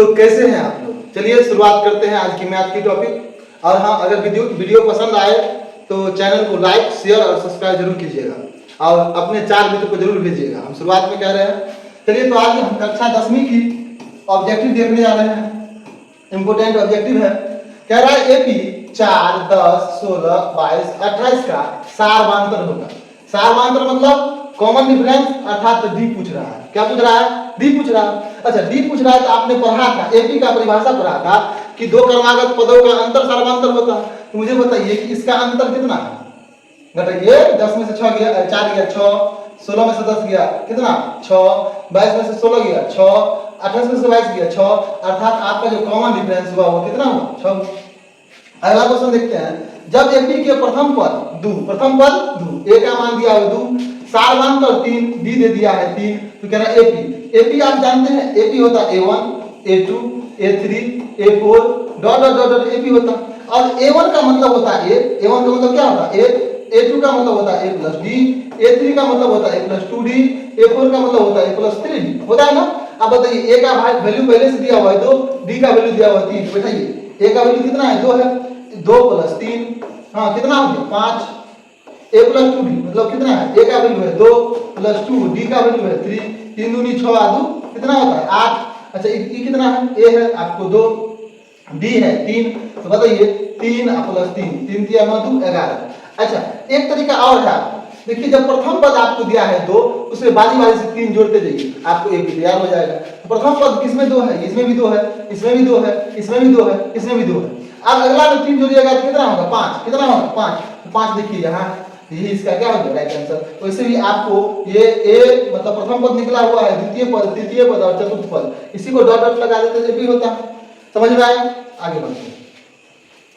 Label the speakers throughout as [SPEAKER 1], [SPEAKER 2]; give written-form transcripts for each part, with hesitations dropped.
[SPEAKER 1] तो कैसे हैं आप लोग? चलिए शुरुआत करते हैं आज की मैथ की टॉपिक। और हाँ, अगर वीडियो पसंद आए तो चैनल को लाइक, शेयर और सब्सक्राइब जरूर कीजिएगा और अपने 4 मित्र को जरूर भेजिएगा। हम शुरुआत में कह रहे हैं, चलिए तो आज हम कक्षा 10वीं की ऑब्जेक्टिव देखने जा रहे हैं। इंपोर्टेंट ऑब्जेक्टिव है, कह रहा है एपी 4, 10, 16, 22, 28 का सारवांतर होगा। सारवांतर मतलब कॉमन डिफरेंस, अर्थात डी पूछ रहा है। क्या पूछ रहा है? डी पूछ रहा है। अच्छा, डी पूछ रहा है तो आपने पढ़ा था, एपी का परिभाषा पढ़ा था कि दो क्रमागत पदों का अंतर सारवांतर होता है। तो मुझे बताइए कि इसका अंतर कितना है? घटाइए, 10 में से 6 गया, 4 गया 6, 16 में से 10 गया कितना 6, 22 में से 16 गया 6, 28 में से 22 गया 6, अर्थात आपका जो कॉमन डिफरेंस हुआ वो कितना हुआ 6। अगला क्वेश्चन देखते हैं, जब एपी के प्रथम पद दू, ए का मान दिया है 2, सारवांतर 3, डी दे दिया है 3, तो कह रहा है एपी आप जानते हैं एपी होता है a1, a2, a3, a4 dot dot dot AP होता है। और a1 का मतलब होता है a1 का मतलब क्या होता है a2 का मतलब होता है a प्लस डी, a3 का मतलब होता है a प्लस 2d, a4 का मतलब होता है a प्लस 3d, होता है ना। अब बताइए a का वैल्यू पहले से दिया हुआ है 2, d का वैल्यू दिया हुआ है 3, बैठाइए a का वैल्यू कितना है 2 है, 2 प्लस 3 हाँ कितना हो गया 5, a प्लस 2d मतलब कितना है, a का वैल्यू है 2 प्लस 2, d का वैल्यू है 3, 3 दूनी 6 आदू कितना होता है 8। अच्छा ये कितना है, a है आपको 2, d है 3, तो बताइए 3 प्लस 3, 3 दिया 9 2 11। अच्छा एक तरीका और है, देखिए जब प्रथम पद आपको दिया है 2, उसमें बारी से 3 जोड़ते जाइए, आपको एक भी तैयार हो जाएगा। तो प्रथम पद किसमें 2 है, इसमें भी 2 है, इसमें भी 2 है, इसमें भी 2 है, इसमें भी 2 है। अब अगला में 3 जोड़िएगा तो कितना होगा 5, कितना होगा 5, तो 5 देखिए यहाँ, ये इसका क्या हो गया राइट आंसर। वैसे भी आपको ये ए मतलब प्रथम पद निकला हुआ है, द्वितीय पद, तृतीय पद और चतुर्थ पद, इसी को डॉट डॉट लगा देते तो भी होता है। समझ में आया? आगे बढ़ते हैं।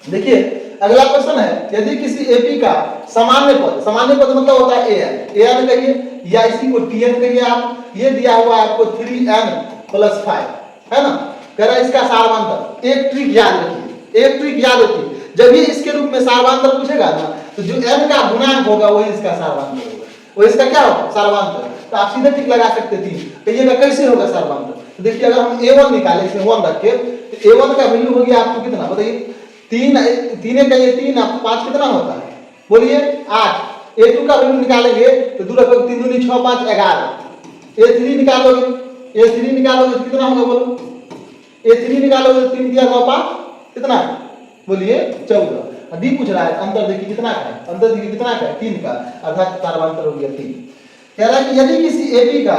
[SPEAKER 1] देखिए अगला क्वेश्चन है, यदि किसी एपी का सामान्य पद मतलब होता है एन कहिए या इसी को टीएन कहिए आप, ये दिया हुआ है आपको 3n प्लस 5 है ना। कह रहा है इसका सारवांतर, एक ट्रिक याद रखिए, जब ये इसके रूप में सारवांतर पूछेगा ना तो जो n का गुणांक होगा वही इसका सारवांतर होगा, वो इसका क्या होगा सारवांतर। तो आप सीधे टिक लगा सकते थे, कहिएगा कैसे होगा सारवांतर। तो देखिए अगर हम a1 निकाले, इसे 1 रख के, तो a1 का वैल्यू हो गया आपको कितना बताइए, 3 का ये 3 आपको 5 कितना होता है बोलिए 8। a2 का वैल्यू निकालेंगे तो दूर रखोगे 3 दूनी 6 5 11, a3 निकालोगे तो कितना होगा बोलो, a3 निकालोगे तो 3 दिया 9 5 कितना बोलिए 14। डी पूछ रहा है अंतर देखिए कितना का है, अंतर देखिए कितना का है 3 का, अर्थात सारवांतर हो गया 3। कह रहा है कि यदि किसी एपी का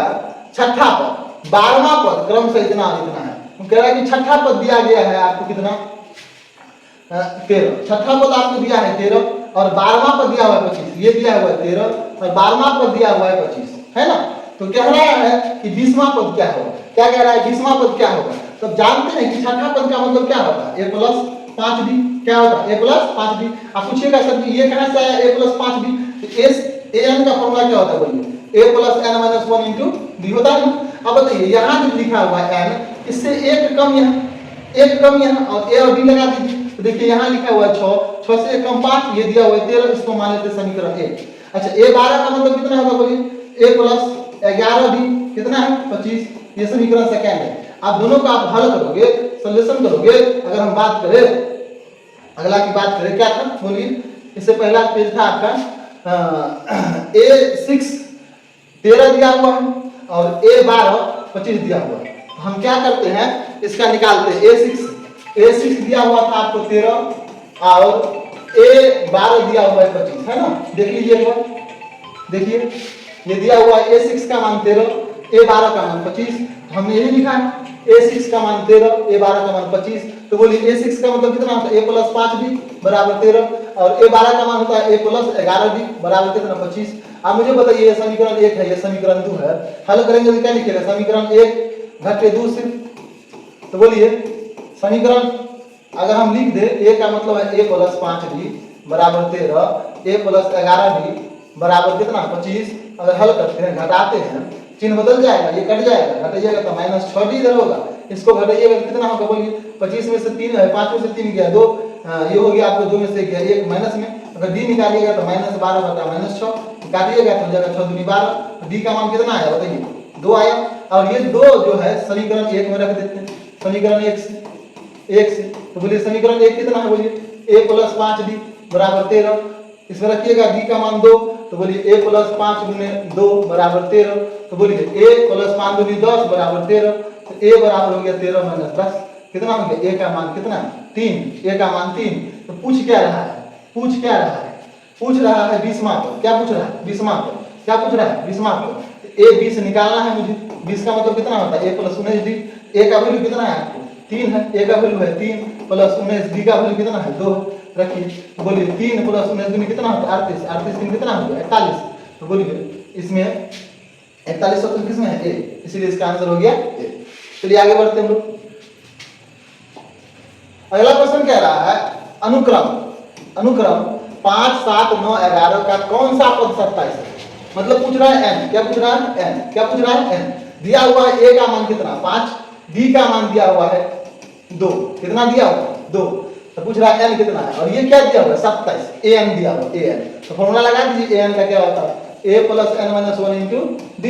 [SPEAKER 1] छठा पद 12वां पद क्रम से इतना है, कह रहा है कि छठा पद दिया गया है आपको कितना 13, छठा पद आपको दिया है 13 और 12वां पद दिया हुआ है 25, ये दिया हुआ है 13 और 12वां पद दिया हुआ है 25 है ना। तो कह रहा है कि 20वां पद क्या होगा, क्या कह रहा है 20वां पद क्या होगा। तो जानते हैं कि छठा पद का मतलब क्या होता है a प्लस 5d, क्या होता है a प्लस 5d। आप पूछिएगा सर कि ये कहां से आया a प्लस 5d, तो an का फॉर्मूला क्या होता है बोलिए a plus n minus 1 into d होता है। अब बताइए यहाँ जो लिखा हुआ है n, इससे एक कम यहाँ और a और d लगा दीजिए, तो देखिए यहाँ लिखा हुआ है 6 से 1 कम 5, ये दिया हुआ है 13, इसको मान लेते समीकरण 1। अच्छा a12 का मतलब कितना होगा बोलिए a प्लस 11d कितना है 25, ये समीकरण सेकंड है। आप दोनों का आप हल करोगे, सॉल्यूशन करोगे। अगर हम बात करें अगला की बात करें क्या था बोलिए, इससे पहला पेज था आपका a6 13 दिया हुआ है और a12 25 दिया हुआ है। हम क्या करते हैं इसका निकालते हैं, a6 दिया हुआ था आपको 13 और a12 दिया हुआ है 25 है ना। देख लीजिए एक बार, देखिए ये दिया हुआ है a6 का मान 13, a12 का मान 25, हमने यही लिखा है a6 का मान 13, a12 का मान 25। तो बोलिए a6 का मतलब कितना होता है a प्लस 5d बराबर 13 और a12 का मान होता है a प्लस 11d बराबर कितना 25। अब मुझे बताइए ये समीकरण 1 है, ये समीकरण 2 है, हल करेंगे तो क्या लिखेगा समीकरण 1 घटे 2 से। तो बोलिए समीकरण अगर हम लिख दे a का मतलब है a प्लस 5d बराबर 13, a प्लस 11d बराबर कितना 25। अगर हल करते हैं घटाते हैं चिन्ह बदल जाएगा, ये कट जाएगा, घटाइएगा तो माइनस 6d इधर होगा, इसको घटाइएगा तो कितना होगा बोलिए 25 में से 3 है, 5 में से 3 गया 2, ये हो गया आपको 2 में से गया 1 माइनस में, अगर d निकालिएगा तो माइनस 12 बटा माइनस 6 काटिएगा तो हो जाएगा 6 दूनी 12, d का मान कितना आया बताइए 2 आया। और ये 2 जो है समीकरण 1 में रख देते हैं, समीकरण एक से तो बोलिए समीकरण एक कितना है, बोलिए a प्लस 5d बराबर 13। इसमें रखिएगा d का मान 2 तो बोलिए a प्लस 5 गुने 2 बराबर 13। तो बोलिए a प्लस 5 गुने 10 बराबर 13। तो a बराबर हो गया 13 माइनस 10 कितना हो गया, a का मान कितना 3, a का मान 3। तो पूछ क्या रहा है, पूछ रहा है 20 माप। क्या पूछ रहा है 20 माप, क्या पूछ रहा है 20 माप। a 20 निकालना है मुझे, 20 का मतलब कितना होता है a प्लस 19d। a का वैल्यू कितना है आपको 3 है, a का वैल्यू है 3 प्लस 19 d का वैल्यू कितना है 2 रखिए। बोलिए 3 प्लस 19 कितना होता है 38, 38 3 कितना हो गया 41। तो बोलिए इसमें 41 शब्द किसमें है a, इसीलिए इसका आंसर हो गया a। चलिए आगे बढ़ते हैं हम लोग। अगला क्वेश्चन कह रहा है अनुक्रम 5 7 9 11 का कौन सा पद 27 है। मतलब पूछ रहा है n, क्या पूछ रहा है n, क्या पूछ रहा है n। दिया हुआ है a का मान कितना 5, d का मान दिया हुआ है 2, कितना दिया हुआ है 2। तो पूछ रहा है n कितना है और ये क्या दिया हुआ है 27, an दिया हुआ है an। तो फॉर्मूला लगा दीजिए an का क्या होता है a plus n minus 1 into d।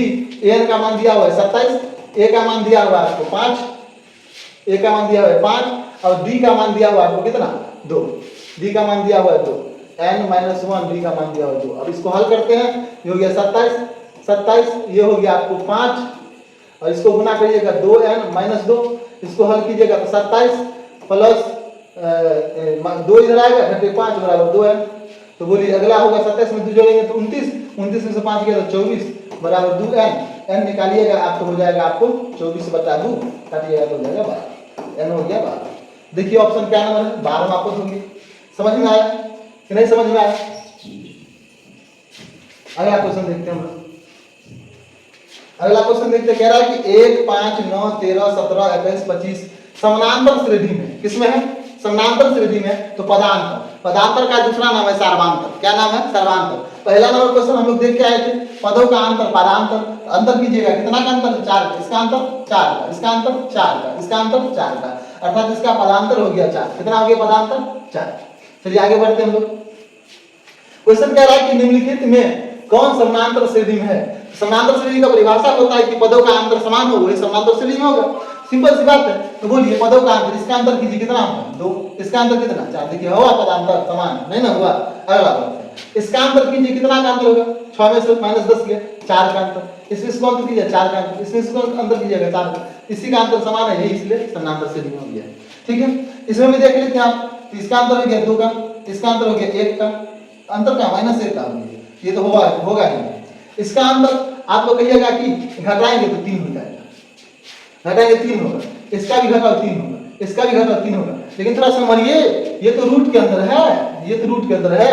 [SPEAKER 1] an का मान दिया हुआ है 27, a का मान दिया हुआ है आपको 5, a का मान दिया हुआ है 5 और d का मान दिया हुआ है आपको कितना 2, d का मान दिया हुआ है 2, n माइनस 1 d का मान दिया हुआ है 2। अब इसको हल करते हैं, ये हो गया 27, ये हो गया आपको 5 और इसको गुना करिएगा 2n माइनस 2, इसको हल कीजिएगा तो 27 प्लस 2 इधर आएगा घटे 5 बराबर 2n। तो बोलिए अगला होगा 27 में 2 जोड़ेंगे तो 29, 29 में से 5 गया तो 24 बराबर 2n। n निकालिएगा आपको हो जाएगा आपको 24 बटा 2 काटिएगा तो हो जाएगा 12, n हो गया 12। देखिए ऑप्शन क्या नंबर है 12 वापस होगी। समझ में आया कि नहीं समझ में आया। अगला क्वेश्चन देखते हैं हम लोग। अगला क्वेश्चन देखते कह रहा है कि 1 5 9 13 17 21 25 समानांतर श्रेणी में, किसमें है समानांतर श्रेणी में। तो पदांतर का दूसरा नाम है सर्वांतर। क्या नाम है सर्वांतर। पहला नंबर क्वेश्चन हम लोग देख के आए थे पदों का अंतर पदांतर। अंतर कीजिएगा कितना का अंतर 4 का, इसका अंतर 4 का, इसका अंतर 4 का, इसका अंतर 4 का, अर्थात इसका पदांतर हो गया 4। कितना हो गया पदांतर 4। चलिए आगे बढ़ते हैं हम लोग। क्वेश्चन कह रहा है कि निम्नलिखित में कौन समानांतर श्रेणी में है। समानांतर श्रेणी का परिभाषा होता है कि पदों का अंतर समान हो, वही समानांतर श्रेणी में होगा। सिंपल सी बात है। तो बोलिए पदों का अंतर, इसका अंतर कीजिए कितना होगा 2, इसका अंतर कितना 4। देखिए हुआ पदांतर समान नहीं ना हुआ। अगला बात इसका अंतर कीजिए कितना का अंतर होगा 6 में से माइनस 10 किया 4 का अंतर। इसमें इसको अंतर कीजिए 4 का अंतर, इसमें इसको अंतर कीजिएगा 4 का, इसी का अंतर समान है, यही इसलिए समानांतर श्रेणी में हो गया। ठीक है इसमें भी देख लेते हैं आप। इसका अंतर हो गया 2 का, इसका अंतर हो गया 1 का, अंतर का माइनस 1 का, ये तो होगा ही। इसका अंतर आप लोग कहिएगा कि घटाएंगे तो 3 हो जाएगा, घटाएंगे 3 होगा, इसका भी घटाओ 3 होगा, इसका भी घटाओ 3 होगा। लेकिन थोड़ा समझिए ये तो रूट के अंदर है, ये तो रूट के अंदर है,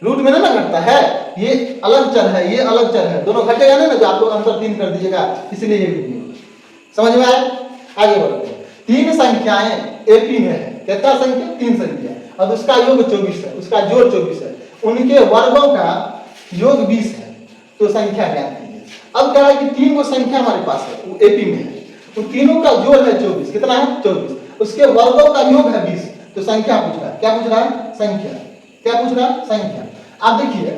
[SPEAKER 1] रूट में ना घटता है, ये अलग चर है, ये अलग चर है, दोनों घटेगा ना। जो आप लोग अंतर 3 कर दीजिएगा, इसलिए ये भी समझ में आया। आगे बढ़ते हैं। 3 संख्याएं एपी में है, कितना संख्या 3 संख्या, अब उसका योग 24 है, उसका जोड़ 24 है, उनके वर्गों का योग 20 है, तो संख्या ज्ञात कीजिए। अब क्या है कि 3 को संख्या हमारे पास है, वो एपी में है, उन तीनों का जोड़ है 24, कितना है 24, उसके वर्गों का योग है 20, तो संख्या पूछ रहा है। क्या पूछ रहा है संख्या, क्या पूछ रहा है संख्या। आप देखिए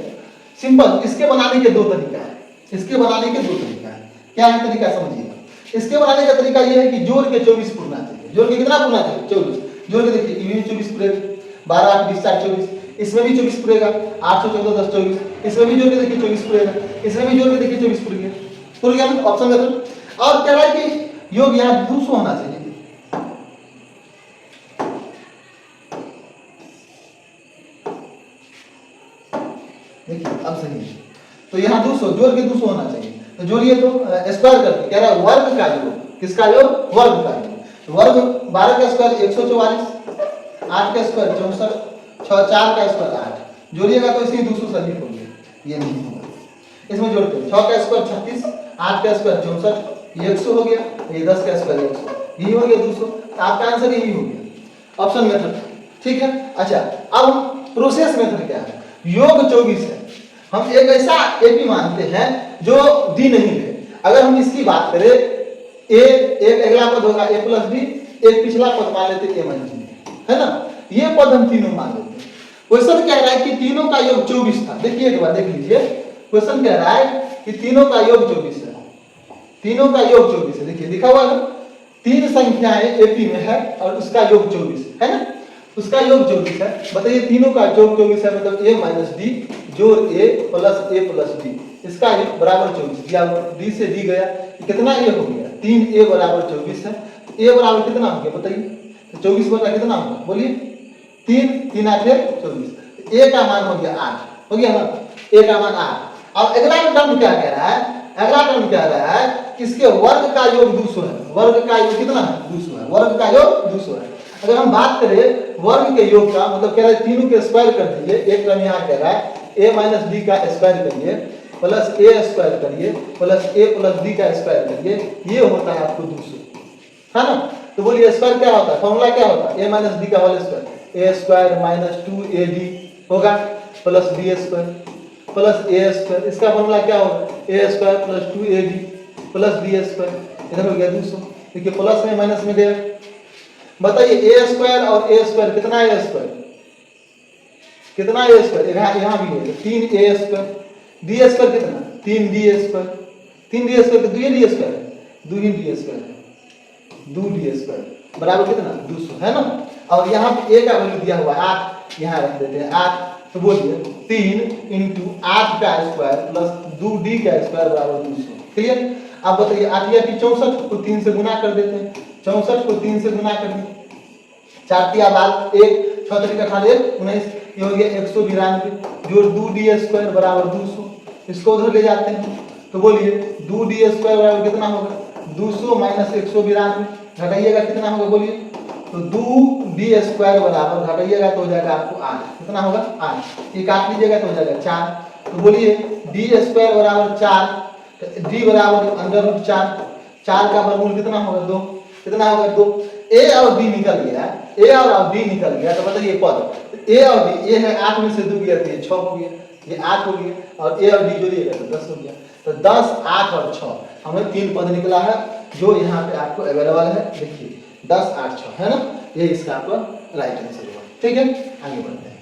[SPEAKER 1] सिंपल, इसके बनाने के 2 तरीका है, इसके बनाने के 2 तरीका है। क्या है तरीका समझिएगा। इसके बनाने का तरीका ये है कि जोड़ के 24 पूरना चाहिए, जोड़ के कितना पूरना चाहिए 24। जोड़ के देखिए इसमें 24 पूरेगा, 12 8 20 4 24, इसमें भी 24 पूरेगा, 8 14 10 24, इसमें भी जोड़ के देखिए 24 पूरेगा, इसमें भी जोड़ के देखिए 24 पूर गया ना ऑप्शन में। और कह रहा है कि योग यहाँ 200 होना चाहिए। देखिए अब सही है, तो यहाँ 200 जोड़ के 200 होना चाहिए। तो जोड़िए तो स्क्वायर करके कह रहा है वर्ग का योग, किसका योग वर्ग का योग। वर्ग 12 का स्क्वायर 144, 8 का स्क्वायर 64, 4 का स्क्वायर 8, जोड़िएगा तो इसलिए 200 सही हो गया, ये नहीं होगा। इसमें जोड़ते हैं 6 का स्क्वायर 36, 8 का स्क्वायर 64, ये 100 हो गया, ये 10 का स्क्वायर 100, यही हो गया 200। आपका आंसर यही हो गया ऑप्शन मेथड। ठीक है अच्छा, अब प्रोसेस मेथड क्या है। योग 24 है, हम एक ऐसा एपी मानते हैं जो डी नहीं है। अगर हम इसकी बात करें ए, एक अगला पद होगा a प्लस बी, एक पिछला पद मान लेते a माइनस बी, है ना। ये पद हम तीनों मान लेते हैं। क्वेश्चन कह रहा है कि तीनों का योग 24 था। देखिए एक बार देख लीजिए, क्वेश्चन कह रहा है कि तीनों का योग 24 है, तीनों का योग 24 है। देखिए लिखा हुआ है तीन संख्याएं एपी में है और उसका योग 24 है ना, उसका योग 24 है। बताइए तीनों का योग 24 है, मतलब a माइनस डी जोड़ a प्लस डी, इसका योग बराबर 24 दिया हुआ, डी से डी गया, कितना a हो गया 3a बराबर 24 है। a बराबर कितना हो गया बताइए, तो 24 बटा कितना होगा बोलिए, 3 3 8 24, a का मान हो गया 8, हो गया ना, a का मान 8। अब अगला टर्म क्या कह रहा है, अगला टर्म कह रहा है इसके वर्ग का योग 200 है, वर्ग का योग कितना है 200 है, वर्ग का योग 200 है। अगर हम बात करें वर्ग के योग का, मतलब कह रहा है तीनों के स्क्वायर कर दीजिए, एक टर्म यहाँ कह रहा है a माइनस डी का स्क्वायर करिए प्लस a स्क्वायर करिए प्लस a प्लस डी का स्क्वायर करिए, ये होता है आपको 200, है ना। तो बोलिए स्क्वायर क्या होता है, फॉर्मूला क्या होता है, a माइनस डी का whole square, a square minus 2ad होगा plus b square plus a square, इसका फॉर्मूला क्या होगा a square plus 2ad plus b square, इधर हो गया 200, देखिए प्लस में माइनस में गया। बताइए a स्क्वायर और a स्क्वायर कितना है, a स्क्वायर कितना है, a स्क्वायर यहाँ भी है 3a स्क्वायर, d स्क्वायर कितना 3d स्क्वायर, 3d स्क्वायर तो 2d स्क्वायर है, 2d स्क्वायर है, 2d स्क्वायर बराबर कितना 200 है ना। और यहाँ पे a का वैल्यू दिया हुआ है 8, यहाँ रख देते हैं 8, तो बोलिए 3 इंटू 8 का स्क्वायर प्लस 2d का स्क्वायर बराबर 200, क्लियर। अब बताइए 8 या 64 को 3 से गुना कर देते हैं, 64 को 3 से गुना करिए, 4 तिया 12 1 6 3 18 19, ये हो गया 192 जोड़ 2d स्क्वायर बराबर 200, इसको उधर ले जाते हैं, तो बोलिए 2d स्क्वायर बराबर कितना होगा 200 माइनस 192, घटाइएगा कितना होगा बोलिए, तो 2d स्क्वायर बराबर घटाइएगा तो हो जाएगा आपको 8, कितना होगा 8, ये काट लीजिएगा तो हो जाएगा 4, तो बोलिए d स्क्वायर बराबर 4, d बराबर अंडर रूट 4, 4 का वर्गमूल कितना होगा 2, कितना होगा 2, a और d निकल गया, a और d निकल गया, तो बताइए पद a और d, a है 8 में से 2 गया तो ये 6 हो गया, ये 8 हो गया, और a और d जोड़िएगा तो 10 हो गया, तो 10 8 और 6 हमें 3 पद निकला है जो यहाँ पे आपको अवेलेबल है, देखिए 10 8 6 है ना, ये इसका आपका राइट आंसर होगा। ठीक है, आगे बढ़ते हैं।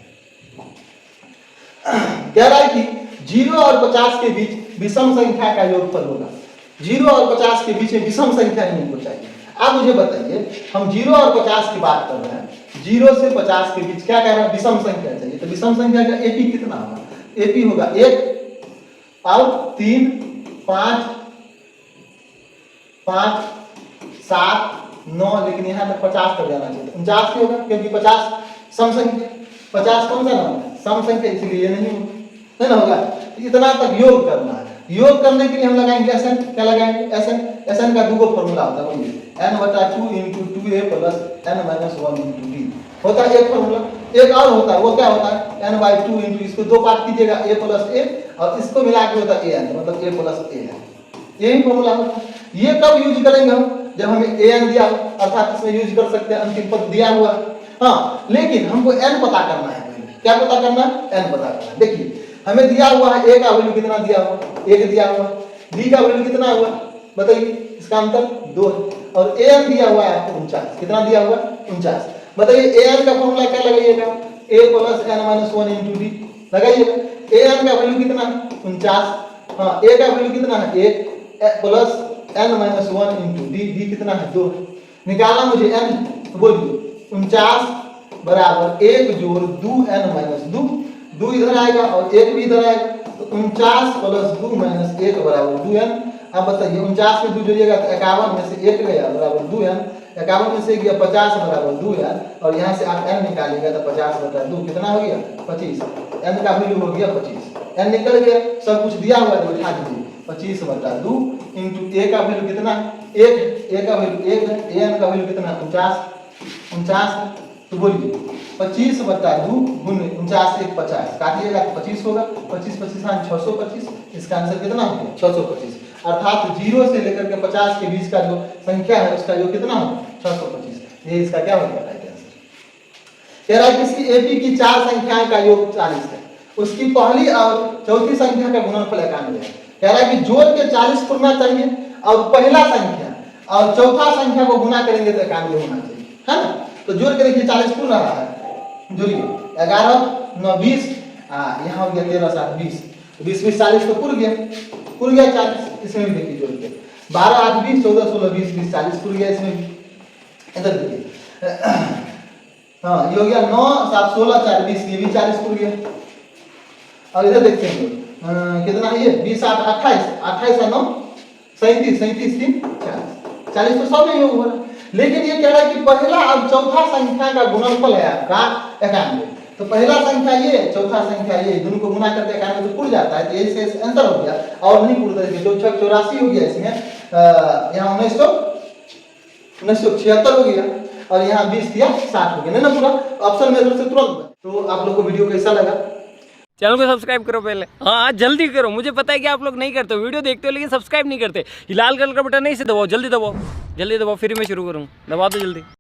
[SPEAKER 1] कह रहा है कि 0 और 50 के बीच विषम संख्या का योगफल होगा, 0 और 50 के बीच में विषम संख्या नहीं होनी चाहिए। आप मुझे बताइए, हम 0 और 50 की बात कर रहे हैं, 0 से 50 के बीच क्या कह रहे हैं विषम संख्या चाहिए, तो विषम संख्या का एपी कितना होगा, एपी होगा 1 और 3 5 5 7 9, लेकिन यहाँ तक 50 तक जाना चाहिए, 49 क्यों होगा, क्योंकि 50 सम संख्या, 50 कौन सा नाम है सम संख्या, इसलिए ये नहीं होगा, नहीं ना होगा। इतना तक योग करना है, योग करने के लिए हम लगाएंगे SN, क्या लगाएंगे SN, SN का दूगो फॉर्मूला होता है, वही n/2 × 2a plus n-1 × d होता है एक फॉर्मूला। एक और होता है, वो क्या होता है n/2 × इसको दो पार्ट कीजिएगा a प्लस a और इसको मिला के होता है an, मतलब a प्लस a है, यही फॉर्मूला होता है। ये कब यूज करेंगे हम, जब हमें an दिया हो, अर्थात इसमें यूज कर सकते हैं अंतिम पद दिया हुआ, हाँ, लेकिन हमको n पता करना है, क्या पता करना है n पता करना है। देखिए हमें दिया हुआ है a का वैल्यू कितना दिया हुआ, 1 दिया हुआ, d का वैल्यू कितना हुआ बताइए, इसका अंतर 2 है, और an दिया हुआ है आपको 49, कितना दिया हुआ 49। बताइए an का फॉर्मूला क्या लगाइएगा, a प्लस n-1 × d लगाइएगा, an का वैल्यू कितना है 49, हाँ a का वैल्यू कितना है 1 प्लस n-1 × d कितना है 2, निकालना मुझे n, तो बोलिए 49 बराबर 1 जोड़ 2n-2, 2 इधर आएगा और 1 भी इधर आएगा, तो 49 प्लस 2 माइनस 1 बराबर 2n। अब बताइए 49 में 2 जोड़िएगा तो 51 में से 1 गया बराबर 2n, 51 में से गया 50 बराबर 2n, और यहाँ से आप n निकालिएगा तो 50 बटा 2 कितना हो गया 25, n का वैल्यू हो गया 25, n निकल गया, सब कुछ दिया हुआ है तो उठा दीजिए, 25 बटा 2 इंटू a का वैल्यू कितना 1, a का वैल्यू 1 है, an का वैल्यू कितना 49, तो बोलिए 25 बटा 2 गुने 49 1 50, काटिएगा तो 25 होगा, 25 25 हाँ 625, इसका आंसर कितना हो गया 625, अर्थात 0 से लेकर के 50 के बीच का जो संख्या है उसका योग कितना हो 625, ये इसका क्या हो गया राइट आंसर। कह रहा है कि इसकी एपी की 4 संख्याएं का योग 40 है, उसकी पहली और चौथी संख्या का गुणनफल 91 है। कह रहा है कि जोड़ के 40 पूर्णा चाहिए और पहला संख्या और चौथा संख्या को गुना करेंगे तो 91 होना चाहिए, है ना। तो जोड़ के देखिए 40 पूर्ण रहा है, जोड़िए 11 9 20, यहाँ हो गया 13 7 20, 20 20 40 तो पूर्ण गया 40, इसमें भी देखिए जोड़ के 12 8 20 14 16 20 20 40 पूरी गया इसमें भी। इधर देखिए हाँ ये हो गया 9 7 16 4 20 ये भी 40 पूरी गया। और इधर देखते हैं कितना है ये 20 8 28 28 और 9 37 37 3 40 40 तो सब में योग हो रहा है। लेकिन ये कह रहा है कि पहला और चौथा संख्या का गुणनफल है आपका 91। तो पहला संख्या ये चौथा संख्या ये दोनों को गुना करके 91 तो पुर जाता है। तो ये से आंसर हो गया और नहीं पुरता है जो 84 हो गया इसमें यहाँ 1976 हो गया और यहाँ 20 दिया 60 हो गया नहीं ना पूरा ऑप्शन में से तुरंत। तो आप लोग को वीडियो कैसा लगा?
[SPEAKER 2] चैनल को सब्सक्राइब करो पहले, हाँ जल्दी करो। मुझे पता है कि आप लोग नहीं करते हो, वीडियो देखते हो लेकिन सब्सक्राइब नहीं करते। ये लाल कलर का बटन नहीं से दबाओ, जल्दी दबाओ, जल्दी दबाओ, फिर मैं शुरू करूँ, दबा दो जल्दी।